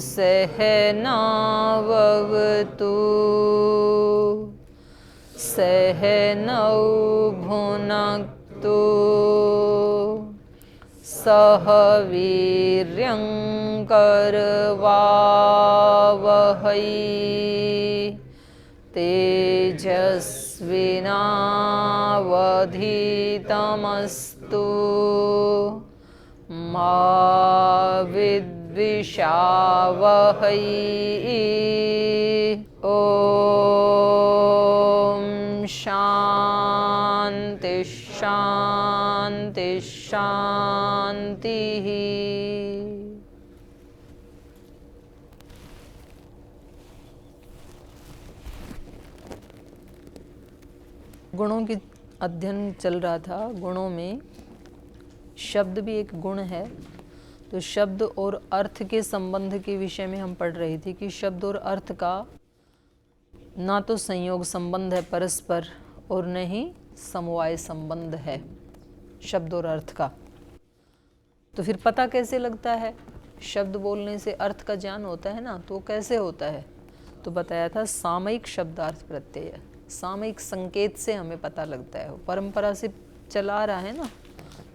सहनाववतु सहनौ भुनक्तु सह वीर्यं करवावहै तेजस्विनावधीतमस्तु मा विद्विषावहै। ॐ शान्ति शान्ति शान्तिः। गुणों की अध्ययन चल रहा था। गुणों में शब्द भी एक गुण है। तो शब्द और अर्थ के संबंध के विषय में हम पढ़ रहे थे कि शब्द और अर्थ का ना तो संयोग संबंध है परस्पर और न ही समवाय संबंध है शब्द और अर्थ का। तो फिर पता कैसे लगता है? शब्द बोलने से अर्थ का ज्ञान होता है ना, तो कैसे होता है? तो बताया था सामयिक शब्दार्थ प्रत्यय, सामयिक संकेत से हमें पता लगता है। परंपरा से चला आ रहा है ना,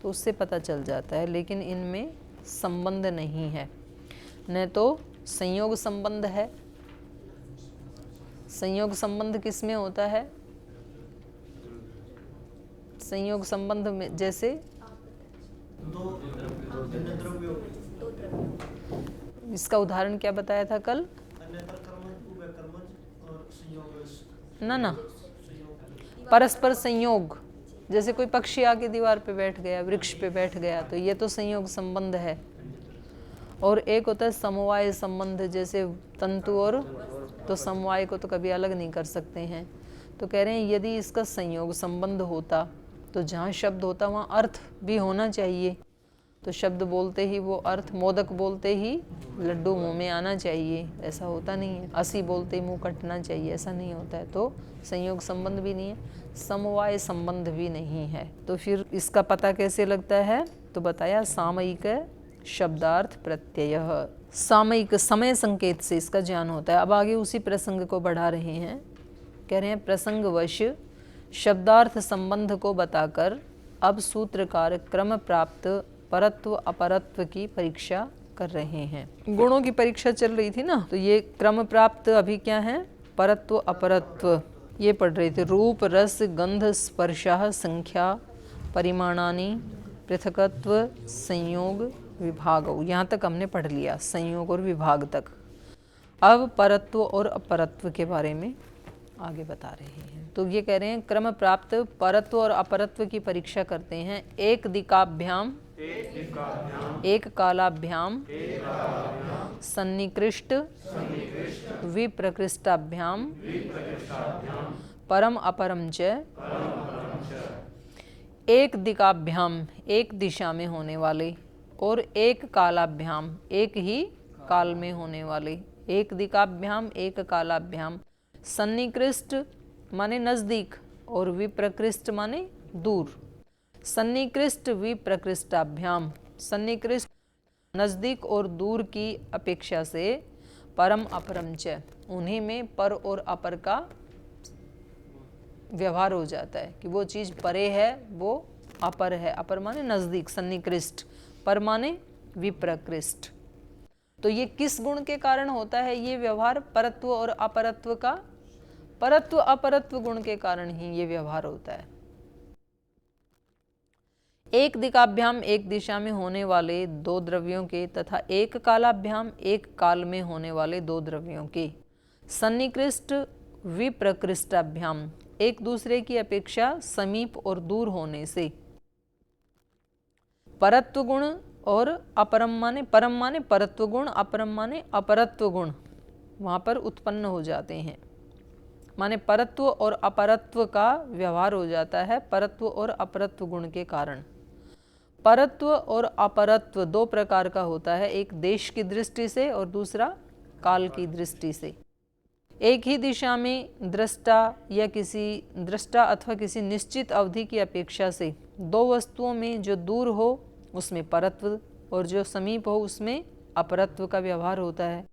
तो उससे पता चल जाता है। लेकिन इनमें संबंध नहीं है, न तो संयोग संबंध है। संयोग संबंध किस में होता है? संयोग संबंध में जैसे इसका उदाहरण क्या बताया था कल? ना परस्पर संयोग। जैसे कोई पक्षी आके दीवार पे बैठ गया, वृक्ष पे बैठ गया, तो ये तो संयोग संबंध है। और एक होता है समवाय संबंध, जैसे तंतु और, तो समवाय को तो कभी अलग नहीं कर सकते हैं। तो कह रहे हैं यदि इसका संयोग संबंध होता तो जहाँ शब्द होता वहाँ अर्थ भी होना चाहिए। तो शब्द बोलते ही वो अर्थ, मोदक बोलते ही लड्डू मुंह में आना चाहिए, ऐसा होता नहीं है। असी बोलते ही मुंह कटना चाहिए, ऐसा नहीं होता है। तो संयोग संबंध भी नहीं है, समवाय संबंध भी नहीं है। तो फिर इसका पता कैसे लगता है? तो बताया सामयिक शब्दार्थ प्रत्यय, सामयिक समय संकेत से इसका ज्ञान होता है। अब आगे उसी प्रसंग को बढ़ा रहे हैं। कह रहे हैं प्रसंगवश शब्दार्थ संबंध को बताकर अब सूत्रकार क्रम प्राप्त परत्व अपरत्व की परीक्षा कर रहे हैं। गुणों की परीक्षा चल रही थी ना, तो ये क्रम प्राप्त अभी क्या है? परत्व अपरत्व ये पढ़ रहे थे। रूप रस गंध स्पर्शः संख्या परिमाणानि पृथकत्व संयोग विभाग, यहाँ तक हमने पढ़ लिया, संयोग और विभाग तक। अब परत्व और अपरत्व के बारे में आगे बता रहे हैं। तो ये कह रहे हैं क्रम प्राप्त परत्व और अपरत्व की परीक्षा करते हैं। एक दिकाभ्याम एक कालाभ्याम सन्निकृष्ट विप्रकृष्टाभ्याम परम अपरम च। एक दिकाभ्याम एक दिशा में होने वाले, और एक कालाभ्याम एक ही काल में होने वाले। एक दिकाभ्याम एक कालाभ्याम, सन्निकृष्ट माने नजदीक और विप्रकृष्ट माने दूर। सन्निकृष्ट विप्रकृष्टाभ्याम, सन्निकृष्ट नजदीक और दूर की अपेक्षा से परम अपरम च, उन्हीं में पर और अपर का व्यवहार हो जाता है कि वो चीज़ परे है, वो अपर है। अपर माने नजदीक, सन्निकृष्ट, पर माने विप्रकृष्ट। तो ये किस गुण के कारण होता है ये व्यवहार परत्व और अपरत्व का? परत्व अपरत्व गुण के कारण ही ये व्यवहार होता है। एक दिकाभ्याम एक दिशा में होने वाले दो द्रव्यों के तथा एक कालाभ्याम एक काल में होने वाले दो द्रव्यों के सन्निकृष्ट विप्रकृष्टाभ्याम एक दूसरे की अपेक्षा समीप और दूर होने से परत्व गुण और अपरम माने परम माने परत्व गुण, अपरम माने अपरत्व गुण वहाँ पर उत्पन्न हो जाते हैं। माने परत्व और अपरत्व का व्यवहार हो जाता है परत्व और अपरत्व गुण के कारण। परत्व और अपरत्व दो प्रकार का होता है, एक देश की दृष्टि से और दूसरा काल की दृष्टि से। एक ही दिशा में दृष्टा या किसी दृष्टा अथवा किसी निश्चित अवधि की अपेक्षा से दो वस्तुओं में जो दूर हो उसमें परत्व और जो समीप हो उसमें अपरत्व का व्यवहार होता है।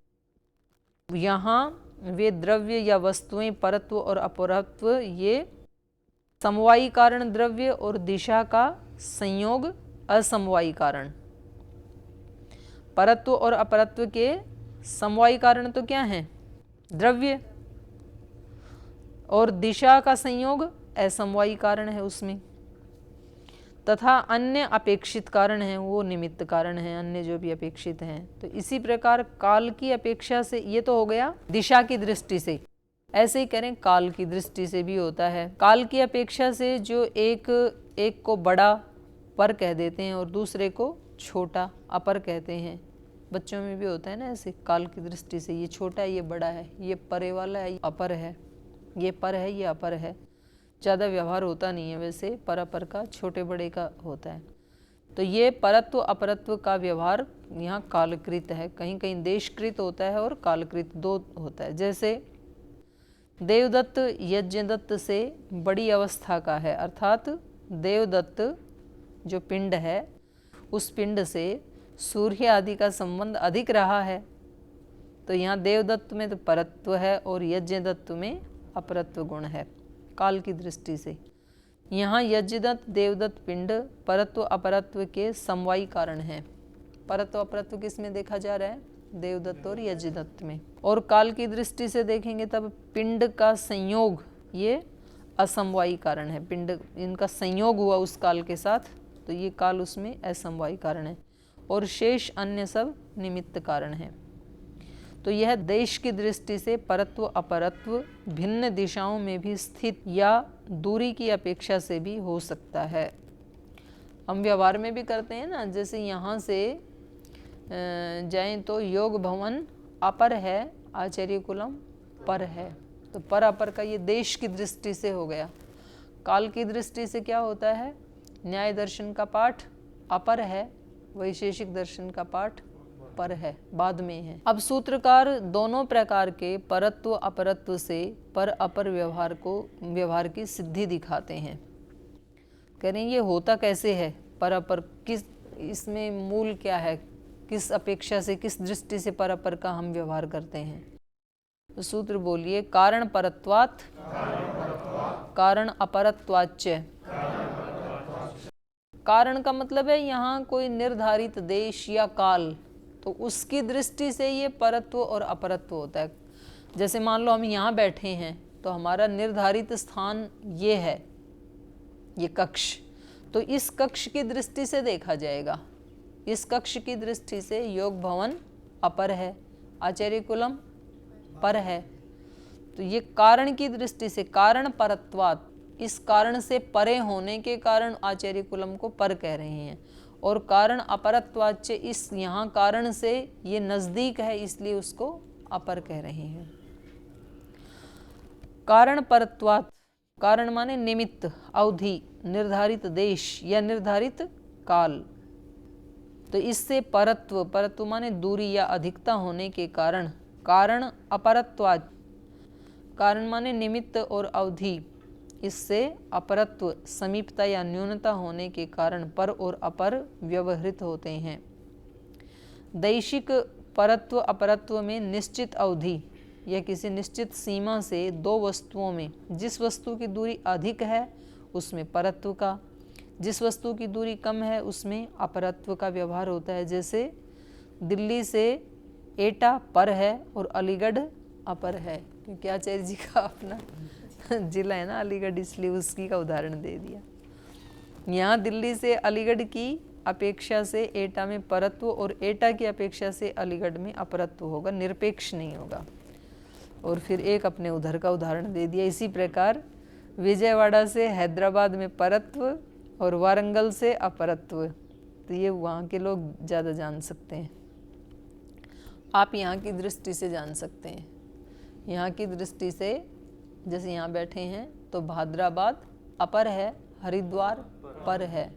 यहाँ वे द्रव्य या वस्तुएं परत्व और अपरत्व ये समवायी कारण द्रव्य और दिशा का संयोग असमवायी कारण। परत्व और अपरत्व के समवायी कारण तो क्या है? द्रव्य, और दिशा का संयोग असमवायी कारण है उसमें, तथा अन्य अपेक्षित कारण हैं वो निमित्त कारण हैं, अन्य जो भी अपेक्षित हैं। तो इसी प्रकार काल की अपेक्षा से, ये तो हो गया दिशा की दृष्टि से, ऐसे ही करें काल की दृष्टि से भी होता है। काल की अपेक्षा से जो एक को बड़ा पर कह देते हैं और दूसरे को छोटा अपर कहते हैं। बच्चों में भी होता है ना ऐसे, काल की दृष्टि से ये छोटा है, ये बड़ा है, ये परे वाला है, ये अपर है, ये पर है, ये अपर है। ज़्यादा व्यवहार होता नहीं है वैसे, पर अपर का, छोटे बड़े का होता है। तो ये परत्व अपरत्व का व्यवहार यहाँ कालकृत है, कहीं कहीं देशकृत होता है और कालकृत दो होता है। जैसे देवदत्त यज्ञदत्त से बड़ी अवस्था का है, अर्थात देवदत्त जो पिंड है उस पिंड से सूर्य आदि का संबंध अधिक रहा है, तो यहाँ देवदत्त में तो परत्व है और यज्ञदत्त में अपरत्व गुण है काल की दृष्टि से। यहाँ यज्ञदत्त देवदत्त पिंड परत्व अपरत्व के समवायी कारण है। परत्व अपरत्व किस में देखा जा रहा है? देवदत्त और यज्ञदत्त में। और काल की दृष्टि से देखेंगे तब पिंड का संयोग ये असमवायी कारण है। पिंड इनका संयोग हुआ उस काल के साथ, तो ये काल उसमें असमवायी कारण है, और शेष अन्य सब निमित्त कारण है। तो यह देश की दृष्टि से परत्व अपरत्व भिन्न दिशाओं में भी स्थित या दूरी की अपेक्षा से भी हो सकता है। हम व्यवहार में भी करते हैं ना, जैसे यहाँ से जाएं तो योग भवन अपर है, आचार्य कुलम पर है, तो पर अपर का ये देश की दृष्टि से हो गया। काल की दृष्टि से क्या होता है? न्याय दर्शन का पाठ अपर है, वैशेषिक दर्शन का पाठ पर है, बाद में है। अब सूत्रकार दोनों प्रकार के परत्व अपरत्व से पर अपर व्यवहार की सिद्धि दिखाते हैं। कह रहे हैं ये होता कैसे है? पर अपर किस, इसमें मूल क्या है? किस अपेक्षा से, किस दृष्टि से पर अपर का हम व्यवहार करते हैं? तो सूत्र बोलिए, कारण परत्वात् कारण अपरत्वाच्च। कारण का मतलब है यहाँ कोई निर्धारित देश या काल, तो उसकी दृष्टि से ये परत्व और अपरत्व होता है। जैसे मान लो हम यहाँ बैठे हैं तो हमारा निर्धारित स्थान ये है, ये कक्ष, तो इस कक्ष की दृष्टि से देखा जाएगा। इस कक्ष की दृष्टि से योग भवन अपर है, आचार्य कुलम पर है। तो ये कारण की दृष्टि से कारण परत्वात्, इस कारण से परे होने के कारण आचार्य कुलम को पर कह रहे हैं, और कारण अपरत्वाच्च, इस यहाँ कारण से ये नजदीक है इसलिए उसको अपर कह रहे हैं। कारण परत्वात्, कारण माने निमित्त, अवधि, निर्धारित देश या निर्धारित काल। तो इससे परत्व, परत्व माने दूरी या अधिकता होने के कारण कारण अपरत्वात्, कारण माने निमित्त और अवधि, इससे अपरत्व समीपता या न्यूनता होने के कारण पर और अपर व्यवहृत होते हैं। दैशिक परत्व अपरत्व में निश्चित अवधि या किसी निश्चित सीमा से दो वस्तुओं में जिस वस्तु की दूरी अधिक है उसमें परत्व का, जिस वस्तु की दूरी कम है उसमें अपरत्व का व्यवहार होता है। जैसे दिल्ली से एटा पर है और अलीगढ़ अपर है, क्योंकि आचार्य जी का अपना जिला है ना अलीगढ़, इसलिए उसकी का उदाहरण दे दिया। यहाँ दिल्ली से अलीगढ़ की अपेक्षा से एटा में परत्व और एटा की अपेक्षा से अलीगढ़ में अपरत्व होगा, निरपेक्ष नहीं होगा। और फिर एक अपने उधर का उदाहरण दे दिया। इसी प्रकार विजयवाड़ा से हैदराबाद में परत्व और वारंगल से अपरत्व, तो ये वहाँ के लोग ज़्यादा जान सकते हैं। आप यहाँ की दृष्टि से जान सकते हैं। यहाँ की दृष्टि से जैसे यहाँ बैठे हैं तो भाद्राबाद अपर है, हरिद्वार पर है।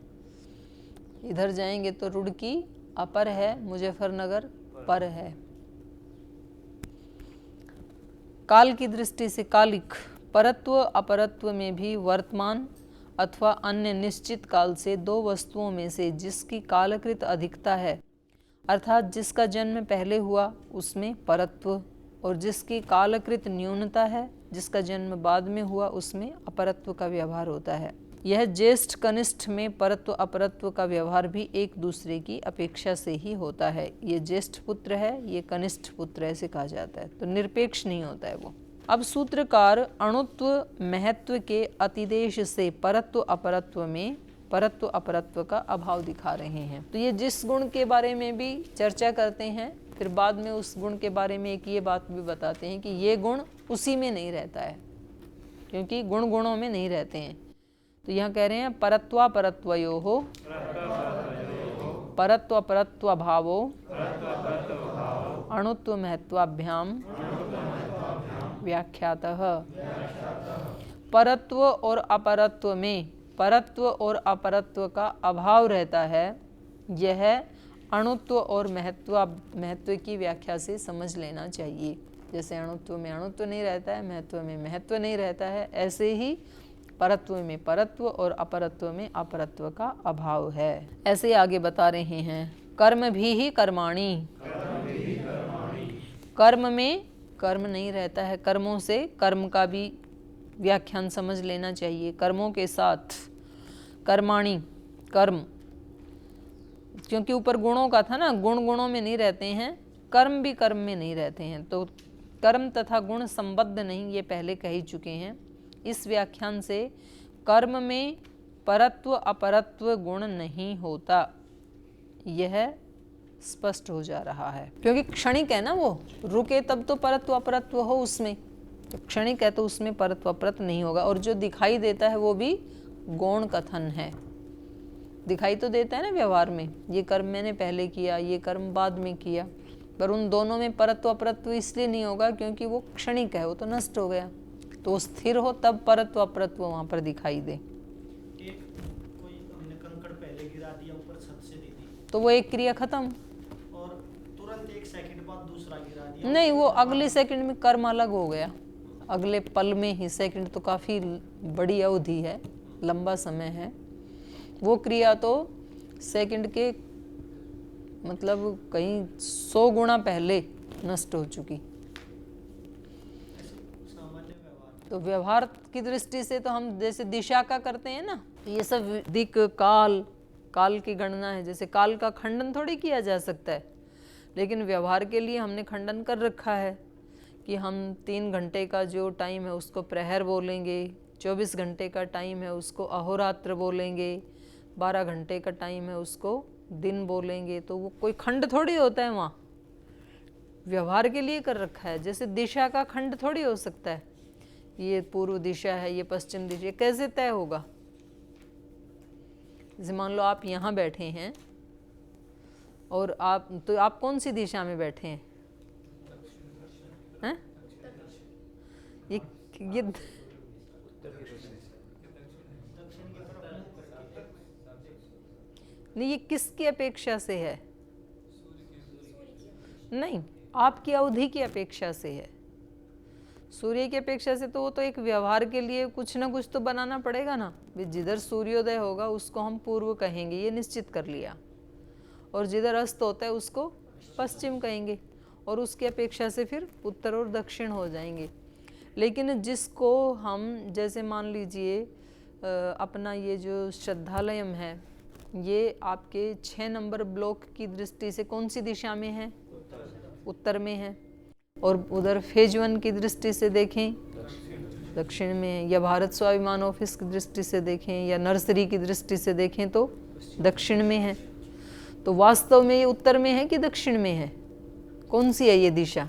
इधर जाएंगे तो रुड़की अपर है, मुजफ्फरनगर पर है। काल की दृष्टि से कालिक, परत्व अपरत्व में भी वर्तमान अथवा अन्य निश्चित काल से दो वस्तुओं में से जिसकी कालकृत अधिकता है, अर्थात जिसका जन्म पहले हुआ उसमें परत्व और जिसकी कालकृत न्यूनता है, जिसका जन्म बाद में हुआ, उसमें अपरत्व का व्यवहार होता है। यह ज्येष्ठ कनिष्ठ में परत्व अपरत्व का व्यवहार भी एक दूसरे की अपेक्षा से ही होता है। ये ज्येष्ठ पुत्र है, ये कनिष्ठ पुत्र, ऐसे कहा जाता है, तो निरपेक्ष नहीं होता है वो। अब सूत्रकार अणुत्व महत्व के अतिदेश से परत्व अपरत्व में परत्व अपरत्व का अभाव दिखा रहे हैं। तो ये जिस गुण के बारे में भी चर्चा करते हैं, फिर बाद में उस गुण के बारे में एक ये बात भी बताते हैं कि ये गुण उसी में नहीं रहता है, क्योंकि गुण गुणों में नहीं रहते हैं। तो यहाँ कह रहे हैं परत्वा परत्वयोः परत्व परत्व भावो अणुत्व महत्वाभ्याम व्याख्यातः। परत्व और अपरत्व में परत्व और अपरत्व का अभाव रहता है, यह अणुत्व और महत्व की व्याख्या से समझ लेना चाहिए। जैसे अणुत्व में अणुत्व नहीं रहता है, महत्व में महत्व नहीं रहता है, ऐसे ही परत्व में परत्व और अपरत्व में अपरत्व का अभाव है। ऐसे आगे बता रहे हैं, कर्म भी ही कर्माणि, कर्म में कर्म नहीं रहता है, कर्मों से कर्म का भी व्याख्यान समझ लेना चाहिए। कर्मों के साथ कर्माणि कर्म, क्योंकि ऊपर गुणों का था ना, गुण गुणों में नहीं रहते हैं, कर्म भी कर्म में नहीं रहते हैं, तो कर्म तथा गुण संबद्ध नहीं, ये पहले कह ही चुके हैं। इस व्याख्यान से कर्म में परत्व अपरत्व गुण नहीं होता, यह स्पष्ट हो जा रहा है। क्योंकि क्षणिक है ना, वो रुके तब तो परत्व अपरत्व हो उसमें, तो क्षणिक है तो उसमें परत्व अपरत्व नहीं होगा। और जो दिखाई देता है वो भी गौण कथन है, दिखाई तो देता है ना व्यवहार में, ये कर्म मैंने पहले किया, ये कर्म बाद में किया, पर उन दोनों में परत्व अपरत्व इसलिए नहीं होगा क्योंकि वो क्षणिक है, वो तो नष्ट हो गया। तो स्थिर हो तब परत्व अपरत्व वहां पर दिखाई दे। कोई हमने कंकड़ पहले गिरा दिया, ऊपर छत से दे दी, तो वो एक क्रिया खत्म, और तुरंत एक सेकंड बाद दूसरा गिरा दिया, नहीं, वो अगले सेकंड में कर्म अलग हो गया, अगले पल में ही। सेकंड तो काफी बड़ी अवधि है, लंबा समय है, वो क्रिया तो सेकंड के मतलब कहीं 100 गुना पहले नष्ट हो चुकी। तो व्यवहार की दृष्टि से तो हम जैसे दिशा का करते हैं ना, ये सब दिक काल, काल की गणना है। जैसे काल का खंडन थोड़ी किया जा सकता है, लेकिन व्यवहार के लिए हमने खंडन कर रखा है कि हम 3 घंटे का जो टाइम है उसको प्रहर बोलेंगे, 24 घंटे का टाइम है उसको अहोरात्र बोलेंगे, 12 घंटे का टाइम है उसको दिन बोलेंगे। तो वो कोई खंड थोड़ी होता है, वहाँ व्यवहार के लिए कर रखा है। जैसे दिशा का खंड थोड़ी हो सकता है, ये पूर्व दिशा है, ये पश्चिम दिशा, कैसे तय होगा? जैसे मान लो आप यहाँ बैठे हैं और आप कौन सी दिशा में बैठे हैं? हैं? ये नहीं, ये किसकी अपेक्षा से है? नहीं, आपकी अवधि की अपेक्षा से है। सूर्य की अपेक्षा से तो वो तो एक व्यवहार के लिए कुछ ना कुछ तो बनाना पड़ेगा ना। जिधर सूर्योदय होगा उसको हम पूर्व कहेंगे, ये निश्चित कर लिया, और जिधर अस्त होता है उसको पश्चिम कहेंगे, और उसकी अपेक्षा से फिर उत्तर और दक्षिण हो जाएंगे। लेकिन जिसको हम जैसे मान लीजिए अपना ये जो श्रद्धालयम है, ये आपके 6 नंबर ब्लॉक की दृष्टि से कौन सी दिशा में है? उत्तर में है। और उधर फेज 1 की दृष्टि से देखें दक्षिण में, या भारत स्वाभिमान ऑफिस की दृष्टि से देखें, या नर्सरी की दृष्टि से देखें तो दक्षिण में है। तो वास्तव में ये उत्तर में है कि दक्षिण में है? कौन सी है ये दिशा?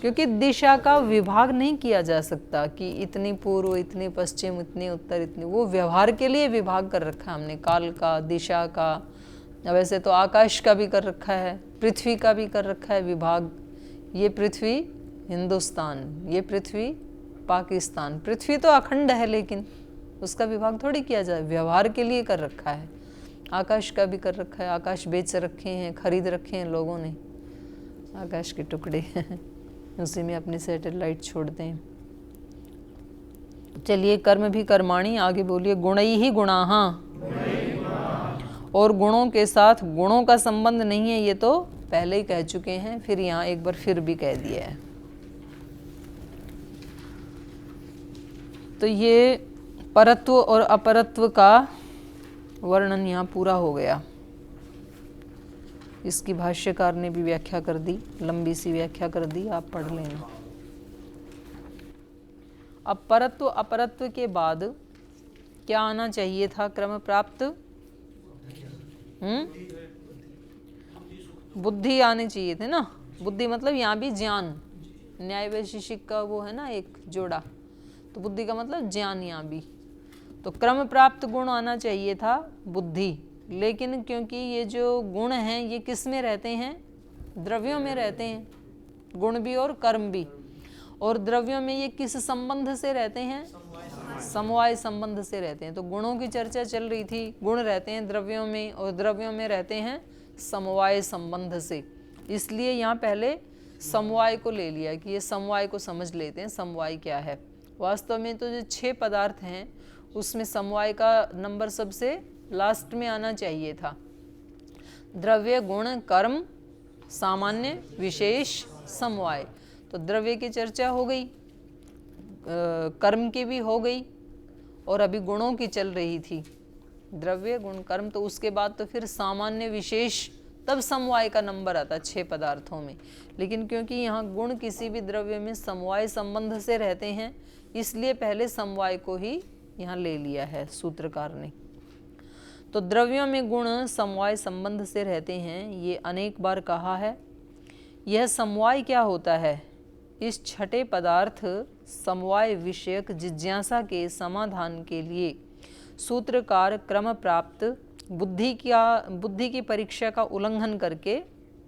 क्योंकि दिशा का विभाग नहीं किया जा सकता कि इतनी पूर्व, इतनी पश्चिम, इतनी उत्तर, इतनी, वो व्यवहार के लिए विभाग कर रखा है हमने, काल का, दिशा का। वैसे तो आकाश का भी कर रखा है, पृथ्वी का भी कर रखा है विभाग। ये पृथ्वी हिंदुस्तान, ये पृथ्वी पाकिस्तान। पृथ्वी तो अखंड है, लेकिन उसका विभाग थोड़ी किया जाए, व्यवहार के लिए कर रखा है। आकाश का भी कर रखा है, आकाश बेच रखे हैं, खरीद रखे हैं लोगों ने आकाश के टुकड़े उसी में अपनी सैटेलाइट छोड़ते हैं। चलिए, कर्म भी कर्माणि, आगे बोलिए। गुणई ही गुणाः, और गुणों के साथ गुणों का संबंध नहीं है, ये तो पहले ही कह चुके हैं, फिर यहाँ एक बार फिर भी कह दिया है। तो ये परत्व और अपरत्व का वर्णन यहाँ पूरा हो गया। इसकी भाष्यकार ने भी व्याख्या कर दी, लंबी सी व्याख्या कर दी, आप पढ़ लेना। अब परत्व अपरत्व के बाद क्या आना चाहिए था क्रम प्राप्त? बुद्धि आने चाहिए थे ना। बुद्धि मतलब यहाँ भी ज्ञान, न्याय वैशेषिक का वो है ना एक जोड़ा, तो बुद्धि का मतलब ज्ञान यहाँ भी। तो क्रम प्राप्त गुण आना चाहिए था बुद्धि, लेकिन क्योंकि ये जो गुण हैं ये किस में रहते हैं? द्रव्यों में रहते हैं, गुण भी और कर्म भी। और द्रव्यों में ये किस संबंध से रहते हैं? समवाय संबंध से रहते हैं। तो गुणों की चर्चा चल रही थी, गुण रहते हैं द्रव्यों में और द्रव्यों में रहते हैं समवाय संबंध से। इसलिए यहाँ पहले समवाय को ले लिया कि ये समवाय को समझ लेते हैं, समवाय क्या है। वास्तव में तो जो 6 पदार्थ हैं उसमें समवाय का नंबर सबसे लास्ट में आना चाहिए था। द्रव्य, गुण, कर्म, सामान्य, विशेष, समवाय। तो द्रव्य की चर्चा हो गई, कर्म की भी हो गई, और अभी गुणों की चल रही थी, द्रव्य, गुण, कर्म। तो उसके बाद तो फिर सामान्य, विशेष, तब समवाय का नंबर आता 6 पदार्थों में। लेकिन क्योंकि यहाँ गुण किसी भी द्रव्य में समवाय संबंध से रहते हैं, इसलिए पहले समवाय को ही यहाँ ले लिया है सूत्रकार ने। तो द्रव्यों में गुण समवाय संबंध से रहते हैं, ये अनेक बार कहा है। यह समवाय क्या होता है? इस छठे पदार्थ समवाय विषयक जिज्ञासा के समाधान के लिए सूत्रकार क्रम प्राप्त बुद्धि की परीक्षा का उल्लंघन करके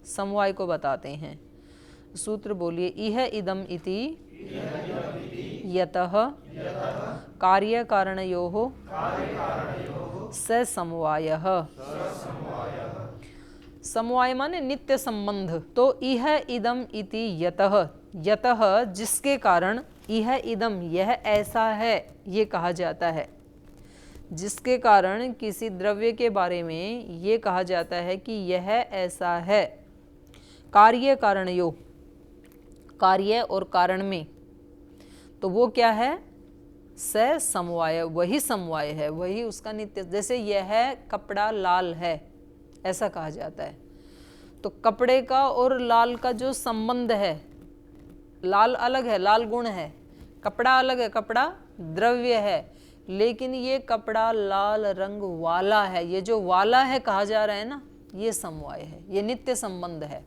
समवाय को बताते हैं। सूत्र बोलिए, इह इदम इति यतः कार्य कारणयोः स समवायः। समवाय माने नित्य संबंध। तो इह इदम इति यतः, यतः जिसके कारण, इह इदम यह ऐसा है, ये कहा जाता है। जिसके कारण किसी द्रव्य के बारे में ये कहा जाता है कि यह ऐसा है। कार्य कारणयोः, कार्य और कारण में, तो वो क्या है? स समवाय, वही समवाय है, वही उसका नित्य। जैसे यह कपड़ा लाल है, ऐसा कहा जाता है। तो कपड़े का और लाल का जो संबंध है, लाल अलग है, लाल गुण है, कपड़ा अलग है, कपड़ा द्रव्य है, लेकिन ये कपड़ा लाल रंग वाला है। ये जो वाला है कहा जा रहा है ना, ये समवाय है, ये नित्य संबंध है।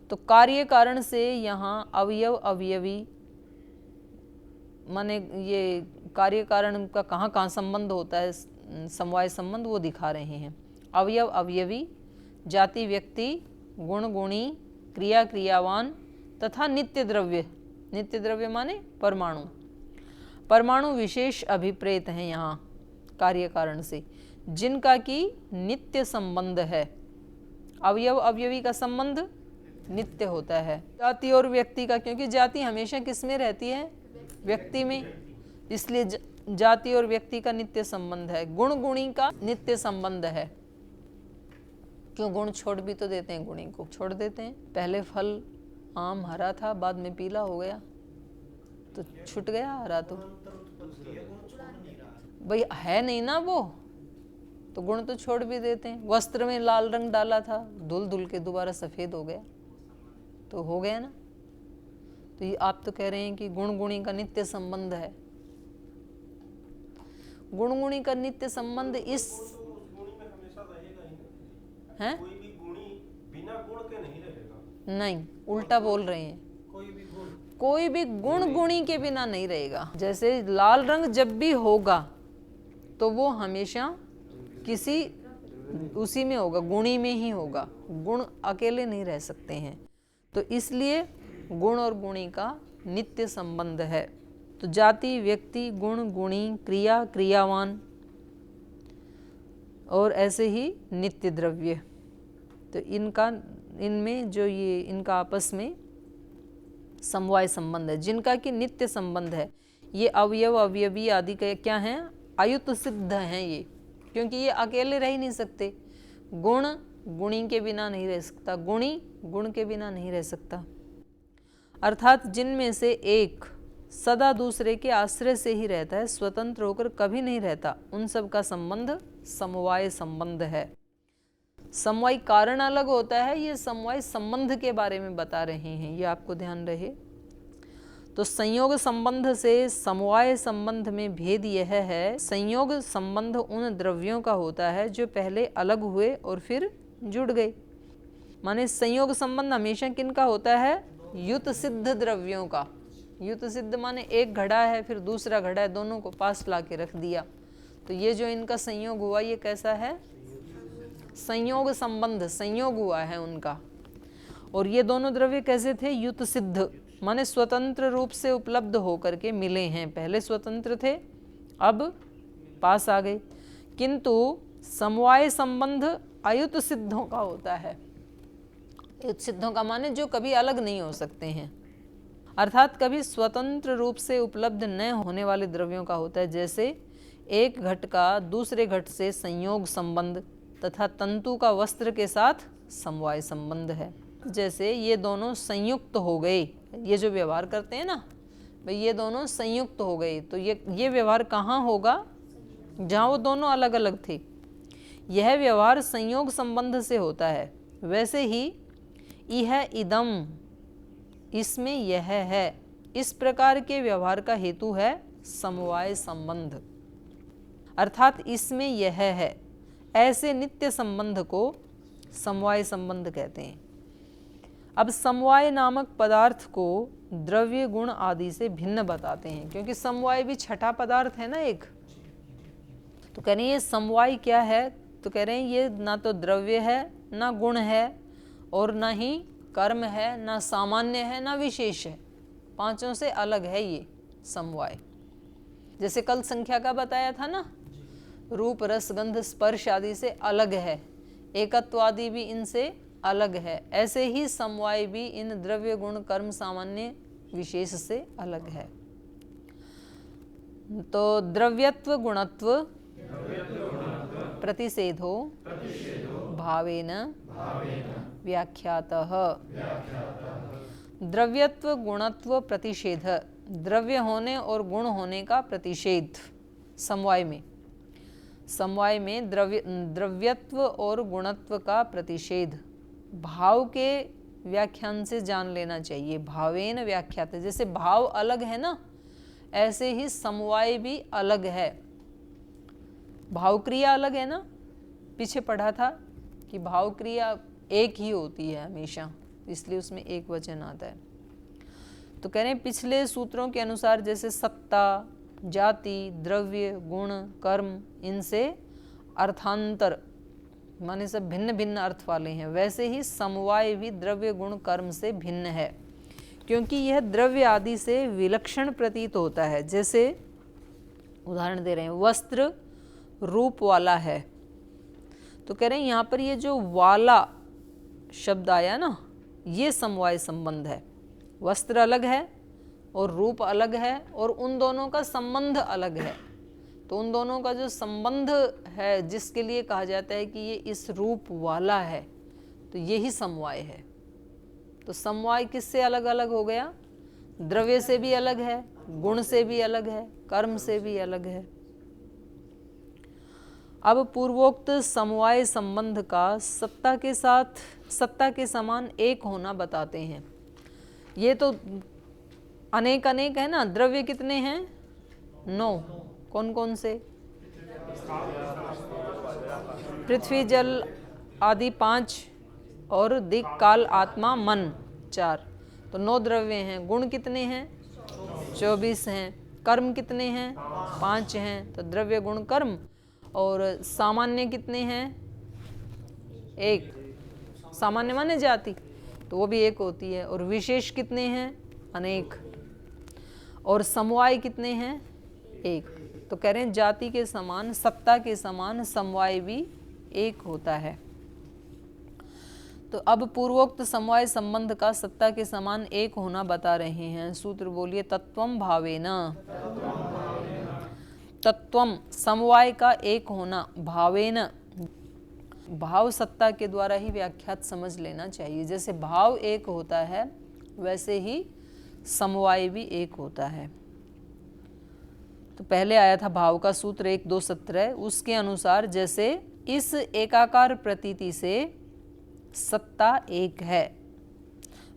तो कार्य कारण से यहाँ अवयव अवयवी, माने ये कार्य कारण का कहाँ कहाँ संबंध होता है, समवाय संबंध, वो दिखा रहे हैं। अवयव अवयवी, जाति व्यक्ति, गुण गुणी, क्रिया क्रियावान तथा नित्य द्रव्य। नित्य द्रव्य माने परमाणु। परमाणु विशेष अभिप्रेत हैं यहाँ कार्य कारण से, जिनका की नित्य संबंध है। अवयव अवयवी का संबंध नित्य होता है। जाति और व्यक्ति का, क्योंकि जाति हमेशा किस में रहती है? व्यक्ति में, इसलिए जाति और व्यक्ति का नित्य संबंध है। गुण गुणी का नित्य संबंध है। क्यों? गुण छोड़ भी तो देते हैं, गुणी को छोड़ देते हैं। पहले फल आम हरा था, बाद में पीला हो गया, तो छूट गया हरा। तो भाई है नहीं ना वो, तो गुण तो छोड़ भी देते हैं। वस्त्र में लाल रंग डाला था, धुल धुल के दोबारा सफेद हो गया, तो हो गया ना। तो ये आप तो कह रहे हैं कि गुण गुणी का नित्य संबंध है। गुण गुणी का नित्य संबंध इस है, कोई भी गुणी बिना गुण के नहीं रहेगा। नहीं, उल्टा बोल रहे हैं। कोई भी गुण गुणी के बिना नहीं रहेगा। जैसे लाल रंग जब भी होगा तो वो हमेशा किसी उसी में होगा, गुणी में ही होगा। गुण अकेले नहीं रह सकते हैं। तो इसलिए गुण और गुणी का नित्य संबंध है। तो जाति व्यक्ति, गुण गुणी, क्रिया क्रियावान, और ऐसे ही नित्य द्रव्य। तो इनमें जो ये इनका आपस में समवाय संबंध है, जिनका कि नित्य संबंध है। ये अवयव अवयवी आदि के क्या हैं? आयुत सिद्ध हैं ये, क्योंकि ये अकेले रह ही नहीं सकते। गुण गुणी के बिना नहीं रह सकता, गुणी गुण के बिना नहीं रह सकता। अर्थात जिनमें से एक सदा दूसरे के आश्रय से ही रहता है, स्वतंत्र होकर कभी नहीं रहता, उन सब का संबंध समवाय संबंध है। समवाय कारण अलग होता है, ये समवाय संबंध के बारे में बता रहे हैं, ये आपको ध्यान रहे। तो संयोग संबंध से समवाय संबंध में भेद यह है, संयोग संबंध उन द्रव्यों का होता है जो पहले अलग हुए और फिर जुड़ गए। माने संयोग संबंध हमेशा किनका होता है? युत सिद्ध द्रव्यों का। युत सिद्ध माने एक घड़ा है फिर दूसरा घड़ा है, दोनों को पास ला के रख दिया, तो ये जो इनका संयोग हुआ ये कैसा है? संयोग संबंध, संयोग हुआ है उनका। और ये दोनों द्रव्य कैसे थे? युत सिद्ध, माने स्वतंत्र रूप से उपलब्ध होकर के मिले हैं। पहले स्वतंत्र थे, अब पास आ गए। किंतु समवाय संबंध अयुत सिद्धों का होता है। युत सिद्धों का माने जो कभी अलग नहीं हो सकते हैं, अर्थात कभी स्वतंत्र रूप से उपलब्ध न होने वाले द्रव्यों का होता है। जैसे एक घट का दूसरे घट से संयोग संबंध तथा तंतु का वस्त्र के साथ समवाय संबंध है। जैसे ये दोनों संयुक्त हो गए, ये जो व्यवहार करते हैं ना भाई, ये दोनों संयुक्त हो गए, तो ये व्यवहार कहाँ होगा? जहाँ वो दोनों अलग अलग थे। यह व्यवहार संयोग संबंध से होता है। वैसे ही यह इदम, इसमें यह है, इस प्रकार के व्यवहार का हेतु है समवाय संबंध, अर्थात इसमें यह है। ऐसे नित्य संबंध को समवाय संबंध कहते हैं। अब समवाय नामक पदार्थ को द्रव्य गुण आदि से भिन्न बताते हैं, क्योंकि समवाय भी छठा पदार्थ है ना एक। तो कह रहे हैं ये समवाय क्या है? तो कह रहे हैं ये ना तो द्रव्य है, ना गुण है, और ना ही कर्म है, ना सामान्य है, ना विशेष है। पांचों से अलग है ये समवाय। जैसे कल संख्या का बताया था ना, रूप रस गंध स्पर्श आदि से अलग है, एकत्व आदि भी इनसे अलग है। ऐसे ही समवाय भी इन द्रव्य गुण कर्म सामान्य विशेष से अलग है। तो द्रव्यत्व गुणत्व प्रतिषेधो भावेन व्याख्यातः। द्रव्यत्व गुणत्व प्रतिषेध, द्रव्य होने और गुण होने का प्रतिषेध समवाय में। समवाय में द्रव्यत्व और गुणत्व का प्रतिषेध भाव के व्याख्यान से जान लेना चाहिए। भावेन व्याख्यात, जैसे भाव अलग है ना, ऐसे ही समवाय भी अलग है। भाव क्रिया अलग है ना, पीछे पढ़ा था कि भाव क्रिया एक ही होती है हमेशा, इसलिए उसमें एक वचन आता है। तो कह रहे हैं पिछले सूत्रों के अनुसार जैसे सत्ता, जाति, द्रव्य, गुण, कर्म, इनसे अर्थांतर माने सब भिन्न भिन्न अर्थ वाले हैं, वैसे ही समवाय भी द्रव्य गुण कर्म से भिन्न है, क्योंकि यह द्रव्य आदि से विलक्षण प्रतीत होता है। जैसे उदाहरण दे रहे हैं, वस्त्र रूप वाला है, तो कह रहे हैं यहाँ पर ये जो वाला शब्द आया ना, ये समवाय संबंध है। वस्त्र अलग है और रूप अलग है, और उन दोनों का संबंध अलग है। तो उन दोनों का जो संबंध है, जिसके लिए कहा जाता है कि ये इस रूप वाला है, तो यही समवाय है। तो समवाय किससे अलग अलग हो गया? द्रव्य से भी अलग है, गुण से भी अलग है, कर्म से भी अलग है। अब पूर्वोक्त समवाय संबंध का सत्ता के साथ सत्ता के समान एक होना बताते हैं। ये तो अनेक अनेक है ना, द्रव्य कितने हैं? 9। कौन कौन से? पृथ्वी जल आदि 5, और दिक् काल आत्मा मन 4। तो 9 द्रव्य हैं। गुण कितने हैं? 24 हैं। कर्म कितने हैं? 5 हैं। तो द्रव्य गुण कर्म। और सामान्य कितने हैं? 1। सामान्य माने जाति, तो वो भी 1 होती है। और विशेष कितने हैं? अनेक। और समवाय कितने हैं? 1। तो कह रहे हैं जाति के समान, सत्ता के समान समवाय भी 1 होता है। तो अब पूर्वोक्त समवाय संबंध का सत्ता के समान 1 होना बता रहे हैं। सूत्र बोलिए, तत्वम भावेन। तत्वम समवाय का 1 होना, भावेन भाव सत्ता के द्वारा ही व्याख्यात समझ लेना चाहिए। जैसे भाव एक होता है वैसे ही समवाय भी एक होता है। तो पहले आया था भाव का सूत्र 1-2-17, उसके अनुसार जैसे इस एकाकार प्रतीति से सत्ता एक है,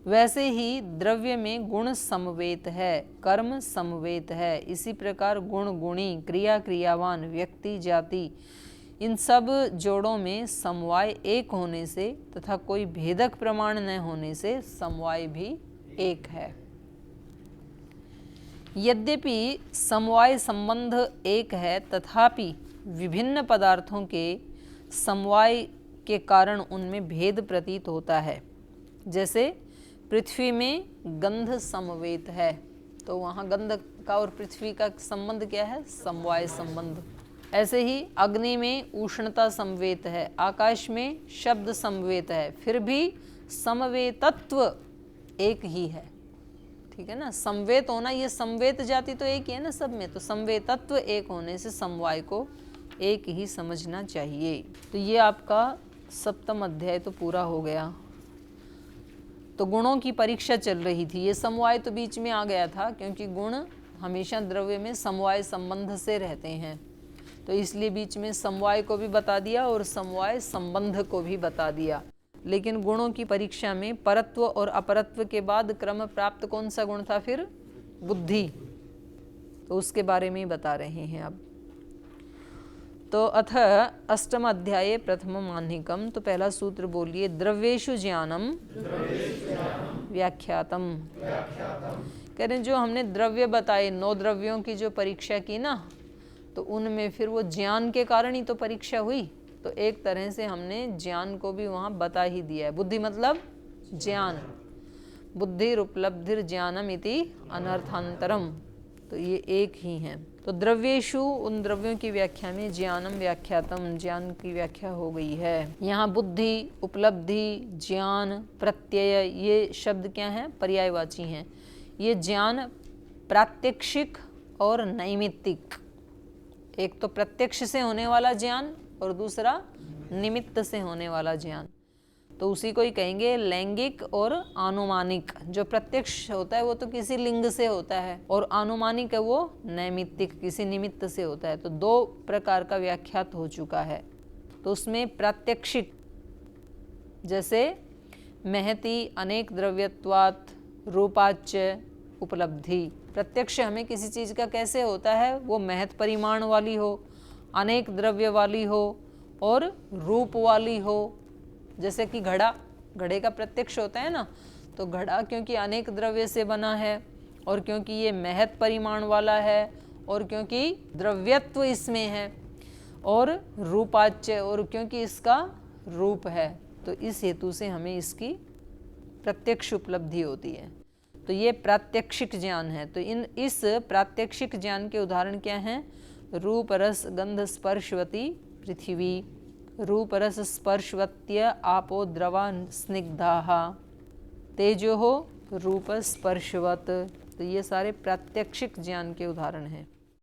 वैसे ही द्रव्य में गुण समवेत है, कर्म समवेत है। इसी प्रकार गुण, गुणी, क्रिया, क्रियावान, व्यक्ति, जाति, इन सब जोड़ों में समवाय एक होने से तथा कोई भेदक प्रमाण न होने से समवाय भी एक है। यद्यपि समवाय संबंध एक है तथापि विभिन्न पदार्थों के समवाय के कारण उनमें भेद प्रतीत होता है। जैसे पृथ्वी में गंध समवेत है, तो वहाँ गंध का और पृथ्वी का संबंध क्या है? समवाय संबंध। ऐसे ही अग्नि में उष्णता समवेत है, आकाश में शब्द समवेत है, फिर भी समवेतत्व एक ही है। ठीक है ना, समवेत होना, ये समवेत जाति तो एक ही है ना सब में, तो समवेतत्व एक होने से समवाय को एक ही समझना चाहिए। तो ये आपका सप्तम अध्याय तो पूरा हो गया। तो गुणों की परीक्षा चल रही थी, ये समवाय तो बीच में आ गया था क्योंकि गुण हमेशा द्रव्य में समवाय संबंध से रहते हैं, तो इसलिए बीच में समवाय को भी बता दिया और समवाय संबंध को भी बता दिया। लेकिन गुणों की परीक्षा में परत्व और अपरत्व के बाद क्रम प्राप्त कौन सा गुण था फिर? बुद्धि। तो उसके बारे में ही बता रहे हैं अब। तो अथ अष्टम अध्याये प्रथम मान्हिकम, तो पहला सूत्र बोलिए, द्रव्येषु ज्ञानम व्याख्यातम। कह रहे जो हमने द्रव्य बताए, 9 द्रव्यों की जो परीक्षा की ना, तो उनमें फिर वो ज्ञान के कारण ही तो परीक्षा हुई, तो एक तरह से हमने ज्ञान को भी वहाँ बता ही दिया है। बुद्धि मतलब ज्ञान, बुद्धिर उपलब्धिर ज्ञानम इति अनर्थांतरम, तो ये एक ही है। तो द्रव्येषु, उन द्रव्यों की व्याख्या में ज्ञानम व्याख्यातम, ज्ञान की व्याख्या हो गई है। यहाँ बुद्धि, उपलब्धि, ज्ञान, प्रत्यय, ये शब्द क्या हैं? पर्यायवाची हैं। ये ज्ञान प्रात्यक्षिक और नैमित्तिक, एक तो प्रत्यक्ष से होने वाला ज्ञान और दूसरा निमित्त से होने वाला ज्ञान, तो उसी को ही कहेंगे लैंगिक और आनुमानिक। जो प्रत्यक्ष होता है वो तो किसी लिंग से होता है, और आनुमानिक है वो नैमित्तिक, किसी निमित्त से होता है। तो 2 प्रकार का व्याख्यात हो चुका है। तो उसमें प्रात्यक्षिक, जैसे महति अनेक द्रव्यत्वात् रूपाच्य उपलब्धि। प्रत्यक्ष हमें किसी चीज़ का कैसे होता है? वो महत परिमाण वाली हो, अनेक द्रव्य वाली हो और रूप वाली हो। जैसे कि घड़ा, घड़े का प्रत्यक्ष होता है ना, तो घड़ा क्योंकि अनेक द्रव्य से बना है और क्योंकि ये महत परिमाण वाला है और क्योंकि द्रव्यत्व इसमें है और रूपाच्य, और क्योंकि इसका रूप है, तो इस हेतु से हमें इसकी प्रत्यक्ष उपलब्धि होती है। तो ये प्रात्यक्षिक ज्ञान है। तो इस प्रात्यक्षिक ज्ञान के उदाहरण क्या हैं? रूप रस गंध स्पर्शवती पृथ्वी, रूप रस स्पर्शवत्य आपो द्रवा स्निग्धाः, तेजो रूप स्पर्शवत। तो ये सारे प्रात्यक्षिक ज्ञान के उदाहरण हैं।